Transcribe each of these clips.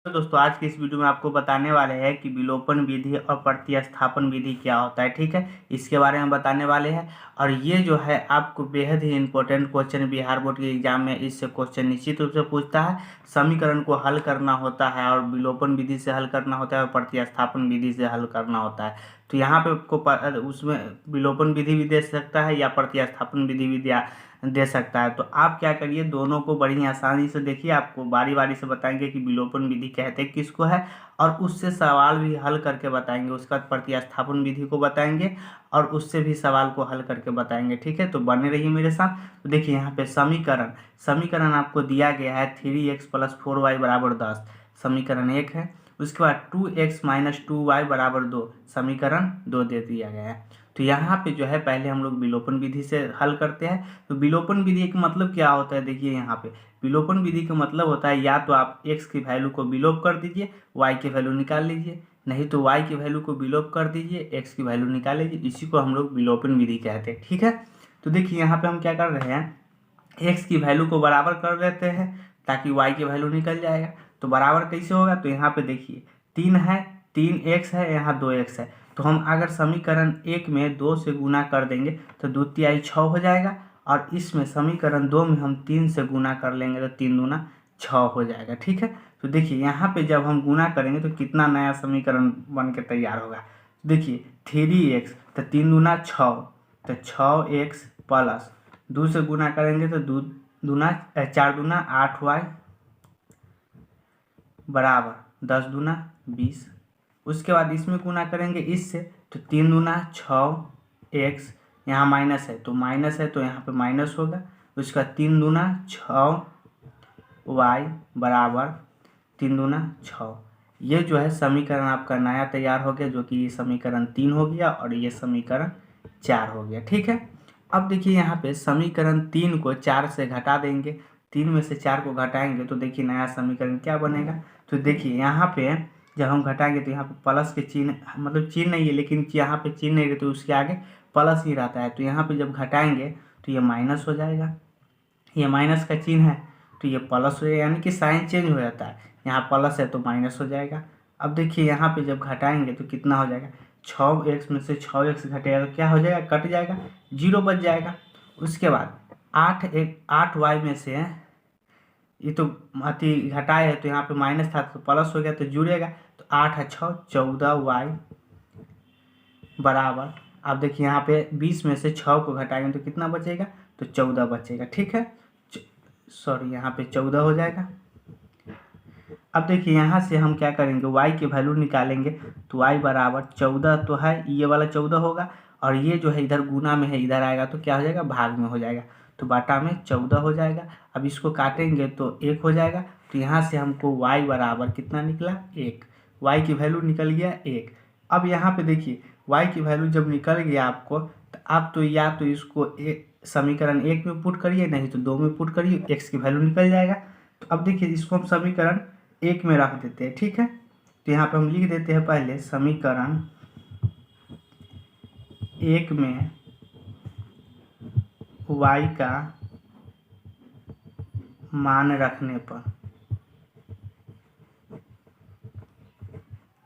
तो दोस्तों आज की इस वीडियो में आपको बताने वाले हैं कि विलोपन विधि और प्रतिस्थापन विधि क्या होता है। ठीक है, इसके बारे में बताने वाले हैं। और ये जो है आपको बेहद ही इंपॉर्टेंट क्वेश्चन बिहार बोर्ड के एग्जाम में इससे क्वेश्चन निश्चित रूप से पूछता है। समीकरण को हल करना होता है और विलोपन विधि से हल करना होता है और प्रतिस्थापन विधि से हल करना होता है। तो यहाँ पे आपको उसमें विलोपन विधि भी दे सकता है या प्रतिस्थापन विधि भी दे सकता है। तो आप क्या करिए, दोनों को बड़ी आसानी से देखिए। आपको बारी बारी से बताएंगे कि विलोपन विधि कहते किसको है और उससे सवाल भी हल करके बताएंगे। उसका प्रतिस्थापन विधि को बताएंगे और उससे भी सवाल को हल करके बताएंगे। ठीक है, तो बने रहिए मेरे साथ। तो देखिए यहाँ पे समीकरण आपको दिया गया है 3x + 4y = 10, समीकरण 1 है। उसके बाद 2x - 2y = 2, समीकरण 2 दे दिया गया है। तो यहाँ पे जो है पहले हम लोग विलोपन विधि से हल करते हैं। तो विलोपन विधि का मतलब क्या होता है, देखिए यहाँ पे विलोपन विधि का मतलब होता है या तो आप x की वैल्यू को विलोप कर दीजिए, y की वैल्यू निकाल लीजिए, नहीं तो y की वैल्यू को विलोप कर दीजिए, x की वैल्यू निकाल लीजिए। इसी को हम लोग विलोपन विधि कहते हैं। ठीक है, तो देखिए यहाँ पे हम क्या कर रहे हैं, x की वैल्यू को बराबर कर लेते हैं ताकि y की वैल्यू निकल जाएगा। तो बराबर कैसे होगा, तो यहाँ पे देखिए 3 है, 3x है, यहाँ 2x है। तो हम अगर समीकरण 1 में 2 से गुना कर देंगे तो 2 तिहाई 6 हो जाएगा। और इसमें समीकरण 2 में हम 3 से गुना कर लेंगे तो 3 दूना 6 हो जाएगा। ठीक है, तो देखिए यहाँ पे जब हम गुना करेंगे तो कितना नया समीकरण बन के तैयार होगा। देखिए 3x तो 3 दूना 6, तो 6x प्लस 2 से गुना करेंगे तो 4 दूना 8y बराबर 10 दूना 20। उसके बाद इसमें गुना करेंगे इससे तो 3 दूना 6x, यहाँ माइनस है तो यहाँ पे माइनस होगा। उसका 3 दूना 6y बराबर 3 दूना 6। ये जो है समीकरण आपका नया तैयार हो गया, जो कि ये समीकरण 3 हो गया और ये समीकरण 4 हो गया। ठीक है, अब देखिए यहाँ पे समीकरण 3 को 4 से घटा देंगे, 3 में से 4 को घटाएंगे तो देखिए नया समीकरण क्या बनेगा। तो देखिए यहाँ पे जब हम घटाएंगे तो यहाँ पे प्लस के चिन्ह, मतलब चिन्ह नहीं है लेकिन यहाँ पे चिन्ह नहीं रहता, तो उसके आगे प्लस ही रहता है। तो यहाँ पे जब घटाएंगे तो ये माइनस हो जाएगा, ये माइनस का चिन्ह है तो ये प्लस हो जाएगा, यानी कि साइन चेंज हो जाता है। यहाँ प्लस है तो माइनस हो जाएगा। अब देखिए यहाँ पे जब घटाएंगे तो कितना हो जाएगा, 6x में से 6x घटेगा तो क्या हो जाएगा, कट जाएगा, 0 बच जाएगा। उसके बाद 8y में से ये तो अति घटाए है तो यहाँ पे माइनस था तो प्लस हो गया तो जुड़ेगा। तो 8 है 6 14y बराबर, अब देखिए यहाँ पे 20 में से 6 को घटाएंगे तो कितना बचेगा, तो 14 बचेगा। ठीक है, सॉरी यहाँ पे 14 हो जाएगा। अब देखिए यहाँ से हम क्या करेंगे, y की वैल्यू निकालेंगे तो y बराबर 14 तो है, ये वाला 14 होगा और ये जो है इधर गुना में है, इधर आएगा तो क्या हो जाएगा, भाग में हो जाएगा, तो बाटा में 14 हो जाएगा। अब इसको काटेंगे तो 1 हो जाएगा। तो यहाँ से हमको y बराबर कितना निकला, 1, y की वैल्यू निकल गया 1। अब यहाँ पे देखिए y की वैल्यू जब निकल गया आपको, तो आप तो या तो इसको समीकरण 1 में पुट करिए, नहीं तो 2 में पुट करिए, x की वैल्यू निकल जाएगा। तो अब देखिए इसको हम समीकरण 1 में रख देते हैं। ठीक है, तो यहाँ पे हम लिख देते हैं पहले समीकरण 1 में y का मान रखने पर,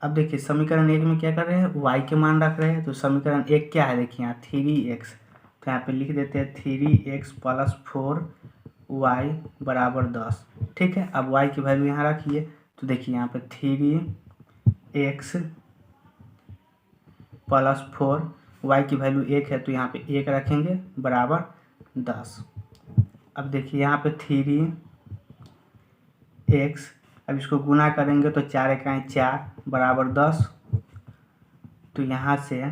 अब देखिए समीकरण 1 में क्या कर रहे हैं, y के मान रख रहे हैं। तो समीकरण 1 क्या है, देखिए यहाँ 3x, तो यहाँ पे लिख देते हैं 3x + 4y बराबर 10। ठीक है, अब y की वैल्यू यहाँ रखिए तो देखिए यहाँ पे 3x + 4, y की वैल्यू 1 है तो यहाँ पे 1 रखेंगे बराबर 10। अब देखिए यहाँ पे 3x, अब इसको गुना करेंगे तो 4 एकाई 4 बराबर 10। तो यहाँ से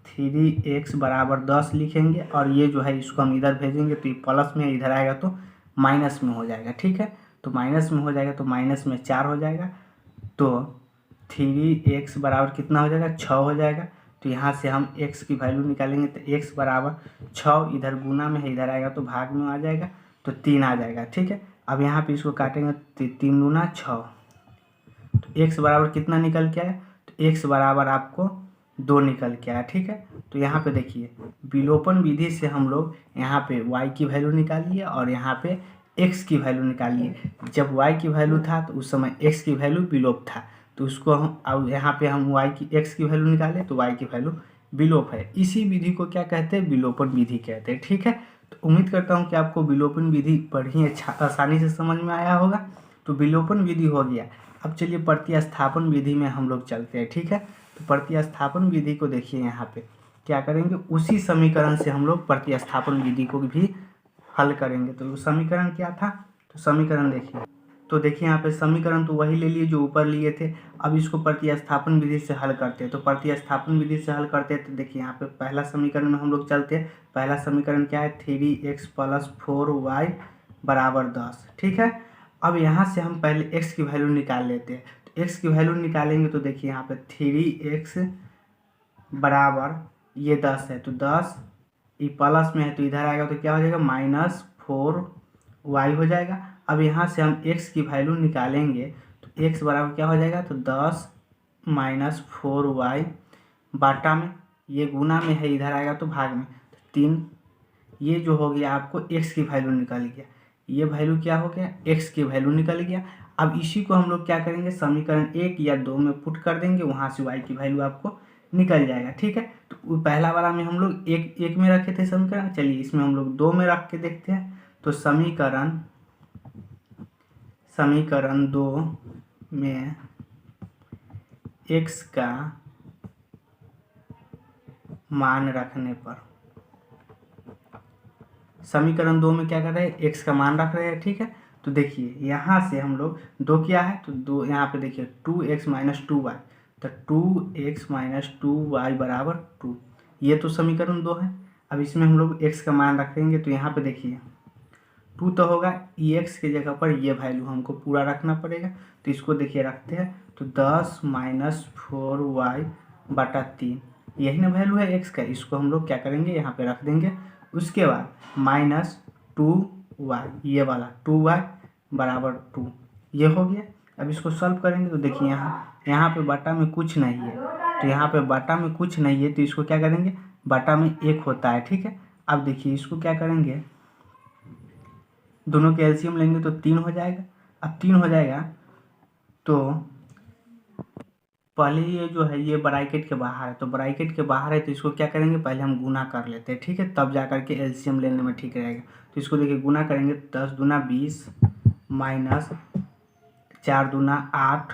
3x बराबर 10 लिखेंगे और ये जो है इसको हम इधर भेजेंगे तो ये प्लस में, इधर आएगा तो माइनस में हो जाएगा। ठीक है, तो माइनस में हो जाएगा तो माइनस में 4 हो जाएगा, तो 3x बराबर कितना हो जाएगा, 6 हो जाएगा। तो यहाँ से हम x की वैल्यू निकालेंगे तो x बराबर 6, इधर गुना में है, इधर आएगा तो भाग में आ जाएगा, तो 3 आ जाएगा। ठीक है, अब यहाँ पे इसको काटेंगे तो 3 दूना 6, तो x बराबर कितना निकल के आया, तो x बराबर आपको 2 निकल के आया। ठीक है, तो यहाँ पे देखिए विलोपन विधि से हम लोग यहाँ पे y की वैल्यू निकालिए और यहाँ पे x की वैल्यू निकालिए। जब y की वैल्यू था तो उस समय x की वैल्यू विलोप था, तो उसको हम अब यहाँ पे हम x की वैल्यू निकाले तो y की वैल्यू विलोप है। इसी विधि को क्या कहते हैं? विलोपन विधि कहते हैं। ठीक है, तो उम्मीद करता हूँ कि आपको विलोपन विधि बड़ी आसानी से समझ में आया होगा। तो विलोपन विधि हो गया। अब चलिए प्रतिस्थापन विधि में हम लोग चलते हैं। ठीक है, तो प्रतिस्थापन विधि को देखिए, यहाँ पे क्या करेंगे, उसी समीकरण से हम लोग प्रतिस्थापन विधि को भी हल करेंगे। तो समीकरण क्या था? तो समीकरण देखिए, तो देखिए यहाँ पे समीकरण तो वही ले लिए जो ऊपर लिए थे। अब इसको प्रतिस्थापन विधि से हल करते हैं। तो प्रतिस्थापन विधि से हल करते हैं तो देखिए यहाँ पे पहला समीकरण में हम लोग चलते हैं। पहला समीकरण क्या है? 3x + 4y = 10। ठीक है, अब यहाँ से हम पहले x की वैल्यू निकाल लेते हैं। तो x की वैल्यू निकालेंगे तो देखिए यहाँ पे 3x बराबर ये 10 है, तो 10 ये प्लस में है तो इधर आएगा तो क्या हो जाएगा? -4y हो जाएगा। अब यहाँ से हम x की वैल्यू निकालेंगे तो x बराबर क्या हो जाएगा? तो 10 - 4y बाटा में, ये गुना में है, इधर आएगा तो भाग में, तो 3। ये जो हो गया आपको x की वैल्यू निकल गया। ये वैल्यू क्या हो गया? x की वैल्यू निकल गया। अब इसी को हम लोग क्या करेंगे? समीकरण 1 या 2 में पुट कर देंगे, वहाँ से y की वैल्यू आपको निकल जाएगा। ठीक है, तो पहला वाला में हम लोग एक में रखे थे समीकरण, चलिए इसमें हम लोग 2 में रख के देखते हैं। तो समीकरण 2 में x का मान रखने पर, समीकरण 2 में क्या कर रहे हैं? x का मान रख रहे हैं। ठीक है, तो देखिए यहाँ से हम लोग 2 क्या है? तो 2 यहाँ पे देखिए 2x - 2y, तो 2x - 2y = 2। ये तो समीकरण 2 है। अब इसमें हम लोग x का मान रखेंगे तो यहाँ पे देखिए 2 तो होगा, x की जगह पर ये वैल्यू हमको पूरा रखना पड़ेगा। तो इसको देखिए रखते हैं, तो 10 - 4y बटा 3, यही ना वैल्यू है x का। इसको हम लोग क्या करेंगे? यहाँ पे रख देंगे। उसके बाद -2y, ये वाला 2y = 2, ये हो गया। अब इसको सॉल्व करेंगे तो देखिए यहाँ पे बटा में कुछ नहीं है, तो यहाँ पे बटा में कुछ नहीं है तो इसको क्या करेंगे? बटा में 1 होता है। ठीक है, अब देखिए इसको क्या करेंगे? दोनों के एलसीएम लेंगे तो 3 हो जाएगा। अब 3 हो जाएगा तो पहले ये जो है ये ब्रैकेट के बाहर है, तो ब्रैकेट के बाहर है तो इसको क्या करेंगे? पहले हम गुना कर लेते हैं। ठीक है, तब जा करके एलसीएम लेने में ठीक रहेगा। तो इसको देखिए गुना करेंगे, 10 दूना 20 माइनस 4 दूना 8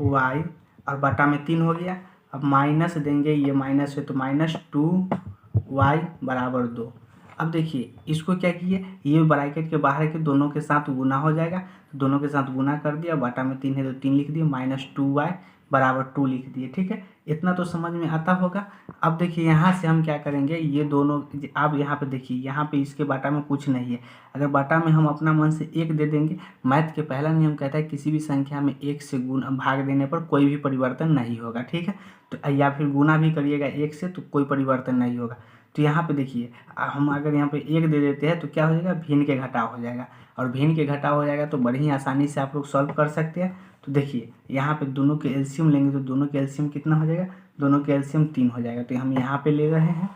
y और बटा में 3 हो गया। अब माइनस देंगे, ये माइनस है तो -2y = 2। अब देखिए इसको क्या किए? ये ब्रैकेट के बाहर के दोनों के साथ गुना हो जाएगा, तो दोनों के साथ गुना कर दिया, बटा में 3 है तो 3 लिख दिए, -2y = 2 लिख दिए। ठीक है, इतना तो समझ में आता होगा। अब देखिए यहाँ से हम क्या करेंगे? ये दोनों, अब यहाँ पे देखिए, यहाँ पे इसके बाटा में कुछ नहीं है। अगर बाटा में हम अपना मन से 1 दे देंगे, मैथ के पहला नियम कहता है किसी भी संख्या में 1 से गुना भाग देने पर कोई भी परिवर्तन नहीं होगा। ठीक है, तो या फिर गुना भी करिएगा 1 से तो कोई परिवर्तन नहीं होगा। तो यहाँ पे देखिए हम अगर यहाँ पे 1 दे देते हैं तो क्या हो जाएगा? भिन्न के घटाव हो जाएगा, और भिन्न के घटाव हो जाएगा तो बड़ी ही आसानी से आप लोग सॉल्व कर सकते हैं। तो देखिए यहाँ पे दोनों के एलसीएम लेंगे तो दोनों के एलसीएम कितना हो जाएगा? दोनों के एलसीएम 3 हो जाएगा। तो हम यहाँ पे ले रहे हैं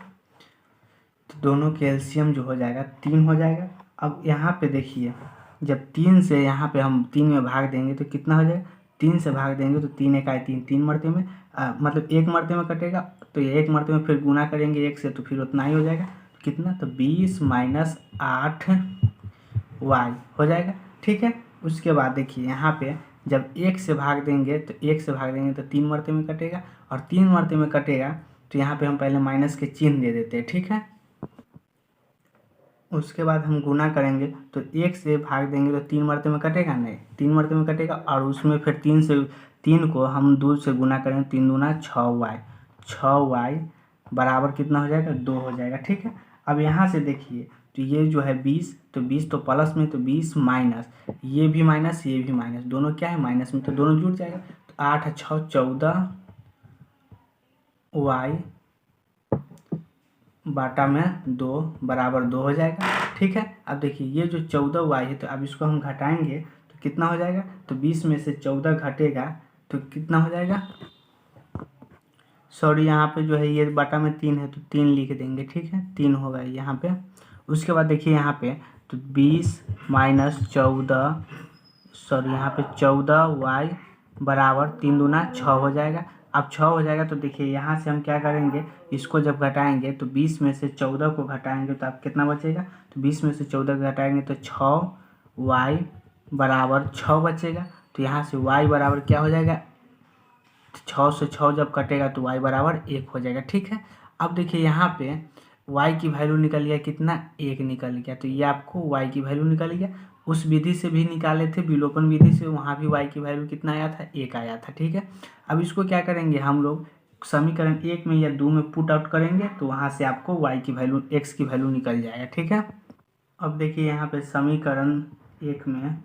तो दोनों के एलसीएम जो हो जाएगा 3 हो जाएगा। अब यहाँ पे देखिए जब 3 से यहाँ पे हम 3 में भाग देंगे तो कितना हो जाएगा? 3 से भाग देंगे तो 3 1 3, 3 मरते में मतलब 1 मरते में कटेगा, तो ये 1 मरते में फिर गुना करेंगे 1 से तो फिर उतना ही हो जाएगा। कितना? तो 20 - 8y हो जाएगा। ठीक है, उसके बाद देखिए यहाँ पे जब 1 से भाग देंगे तो 1 से भाग देंगे तो 3 मरते में कटेगा, और 3 मरते में कटेगा तो यहाँ पे हम पहले माइनस के चिन्ह दे देते हैं। ठीक है, उसके बाद हम गुना करेंगे तो 1 से भाग देंगे तो 3 मरते में कटेगा नहीं, 3 मरते में कटेगा, और उसमें फिर 3 को हम 2 से गुना करेंगे, 3 दूना 6y, 6y बराबर कितना हो जाएगा? 2 हो जाएगा। ठीक है, अब यहाँ से देखिए तो ये जो है 20, तो 20 तो प्लस में, तो 20 माइनस ये भी माइनस ये भी माइनस, दोनों क्या है? माइनस में, तो दोनों जुड़ जाएगा। तो 8 6 14 y बाटा में 2 बराबर 2 हो जाएगा। ठीक है, अब देखिए ये जो 14y है तो अब इसको हम घटाएंगे तो कितना हो जाएगा? तो 20 में से 14 घटेगा तो कितना हो जाएगा? सॉरी यहाँ पे जो है ये बाटा में 3 है तो 3 लिख देंगे। ठीक है, 3 होगा यहाँ पे। उसके बाद देखिए यहाँ पे तो 20 माइनस 14, सॉरी यहाँ पे 14y बराबर 3 दूना 6 हो जाएगा। अब 6 हो जाएगा तो देखिए यहाँ से हम क्या करेंगे, इसको जब घटाएंगे तो 20 में से 14 को घटाएंगे तो आप कितना बचेगा, तो 20 में से 14 को घटाएंगे तो 6y बराबर 6 बचेगा। तो यहाँ से y बराबर क्या हो जाएगा, 6 से 6 जब कटेगा तो y बराबर 1 हो जाएगा। ठीक है, अब देखिए यहाँ पे y की वैल्यू निकल गया कितना, 1 निकल गया। तो ये आपको y की वैल्यू निकल गया। उस विधि से भी निकाले थे, विलोपन विधि से, वहाँ भी y की वैल्यू कितना आया था, 1 आया था। ठीक है, अब इसको क्या करेंगे हम लोग, समीकरण 1 में या 2 में पुट आउट करेंगे तो वहाँ से आपको y की वैल्यू, x की वैल्यू निकल जाएगा। ठीक है, अब देखिए यहाँ पे समीकरण 1 में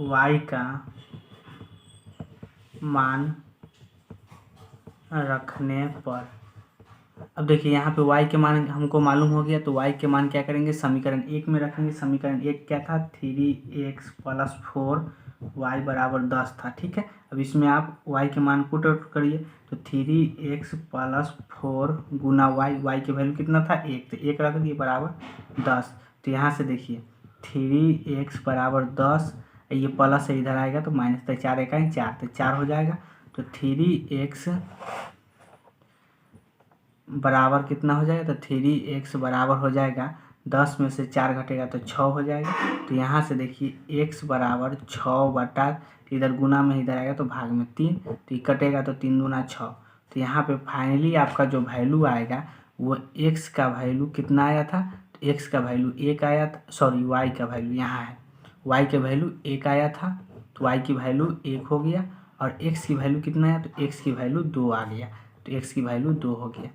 y का मान रखने पर, अब देखिए यहाँ पे y के मान हमको मालूम हो गया, तो y के मान क्या करेंगे, समीकरण 1 में रखेंगे। समीकरण 1 क्या था, 3x + 4y बराबर 10 था। ठीक है, अब इसमें आप y के मान पुट आउट करिए, तो 3x + 4 गुना y की वैल्यू कितना था, 1, तो 1 रख दिए बराबर 10। तो यहाँ से देखिए 3x बराबर 10, ये प्लस इधर आएगा तो माइनस, तो 4 1 4, तो 4 हो जाएगा। तो 3x बराबर कितना हो जाएगा, तो 3x बराबर हो जाएगा 10 में से 4 घटेगा तो 6 हो जाएगा। तो यहाँ से देखिए x बराबर 6 बटा, इधर गुना में इधर आएगा तो भाग में 3, तो ये कटेगा तो 3 दूना 6। तो यहाँ पे फाइनली आपका जो वैल्यू आएगा वो x का वैल्यू कितना आया था, तो x का वैल्यू 1 आया था, सॉरी y का वैल्यू यहाँ है, y के वैल्यू 1 आया था, तो y की वैल्यू 1 हो गया। और x की वैल्यू कितना है, तो x की वैल्यू 2 आ गया, तो x की वैल्यू 2 हो गया।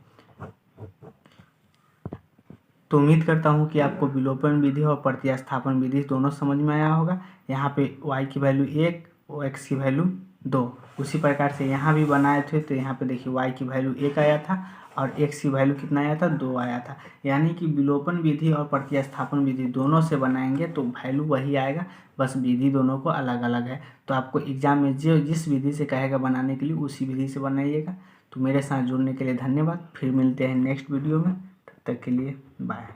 तो उम्मीद करता हूँ कि आपको विलोपन विधि और प्रतिस्थापन विधि दोनों समझ में आया होगा। यहाँ पे y की वैल्यू 1 और x की वैल्यू 2, उसी प्रकार से यहाँ भी बनाए थे। तो यहाँ पे देखिए y की वैल्यू 1 आया था और x की वैल्यू कितना आया था, 2 आया था। यानी कि विलोपन विधि और प्रतिस्थापन विधि दोनों से बनाएंगे तो वैल्यू वही आएगा, बस विधि दोनों को अलग अलग है। तो आपको एग्जाम में जिस विधि से कहेगा बनाने के लिए उसी विधि से बनाइएगा। तो मेरे साथ जुड़ने के लिए धन्यवाद। फिर मिलते हैं नेक्स्ट वीडियो में, तब तक के लिए बाय।